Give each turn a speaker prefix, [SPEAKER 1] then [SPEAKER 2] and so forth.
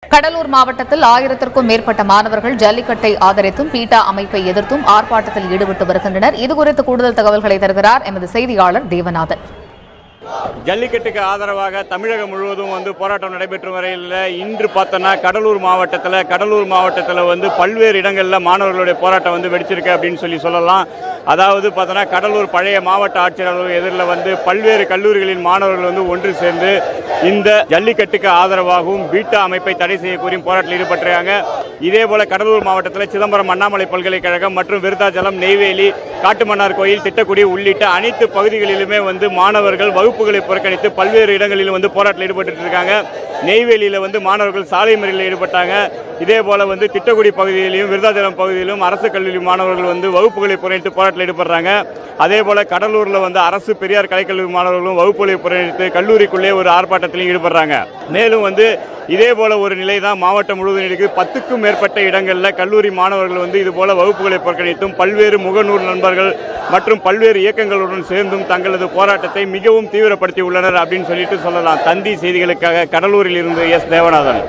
[SPEAKER 1] கடலூர் மாவட்டத்தில் 1000க்கும் மேற்பட்ட மாணவர்கள் ஜல்லிக்கட்டை ஆதரித்தும் பீட்டா அமைப்பை எதிர்த்தும் ஆர்ப்பாட்டத்தில் ஈடுபட்டு வருகின்றனர். இதுகுறித்து கூடுதல் தகவல்களை தருகிறார் எமது செய்தியாளர் தேவநாதன்.
[SPEAKER 2] ஜல்லிக்கட்டுக்கு ஆதரவாக தமிழகம் முழுவதும் போராட்டம் நடைபெற்று வரையில் இன்று பார்த்தோன்னா கடலூர் மாவட்டத்தில் பல்வேறு இடங்களில் மாணவர்களுடைய போராட்டம் வெடிச்சிருக்கு அப்படின்னு சொல்லலாம். அதாவது பார்த்தோன்னா கடலூர் பழைய மாவட்ட ஆட்சியர் அலுவலக எதிரில் பல்வேறு கல்லூரிகளின் மாணவர்கள் ஒன்று சேர்ந்து இந்த ஜல்லிக்கட்டுக்கு ஆதரவாகவும் பீட்டா அமைப்பை தடை செய்ய கோரியும் போராட்டத்தில் ஈடுபட்டிருக்காங்க. இதேபோல கடலூர் மாவட்டத்தில் சிதம்பரம் அண்ணாமலை பல்கலைக்கழகம் மற்றும் விருத்தாச்சலம், நெய்வேலி, காட்டுமன்னார் கோயில், திட்டக்குடி உள்ளிட்ட அனைத்து பகுதிகளிலுமே மாணவர்கள் வகுப்புகளை புறக்கணித்து பல்வேறு இடங்களிலும் போராட்டத்தில் ஈடுபட்டு இருக்காங்க. நெய்வேலியில் மாணவர்கள் சாலை மறியலில் ஈடுபட்டாங்க. இதேபோல திட்டக்குடி பகுதியிலும் விருத்தாச்சலம் பகுதியிலும் அரசு கல்லூரி மாணவர்கள் வகுப்புகளை புறக்கணித்து போராட்டத்தில் ஈடுபடுறாங்க. அதேபோல கடலூரில் அரசு பெரியார் கலைக்கல்லூரி மாணவர்களும் வகுப்புகளை புறக்கணித்து கல்லூரிக்குள்ளே ஒரு ஆர்ப்பாட்டத்திலும் ஈடுபடுறாங்க. மேலும் இதேபோல ஒரு நிலை தான் மாவட்டம் முழுவதும் இருக்கு. 10க்கும் மேற்பட்ட இடங்களில் கல்லூரி மாணவர்கள் இதுபோல வகுப்புகளை புறக்கணித்தும் பல்வேறு முகநூல் நண்பர்கள் மற்றும் பல்வேறு இயக்கங்களுடன் சேர்ந்தும் தங்களது போராட்டத்தை மிகவும் தீவிரப்படுத்தி உள்ளனர் அப்படின்னு சொல்லலாம். தந்தி செய்திகளுக்காக கடலூரில் இருந்து எஸ். தேவநாதன்.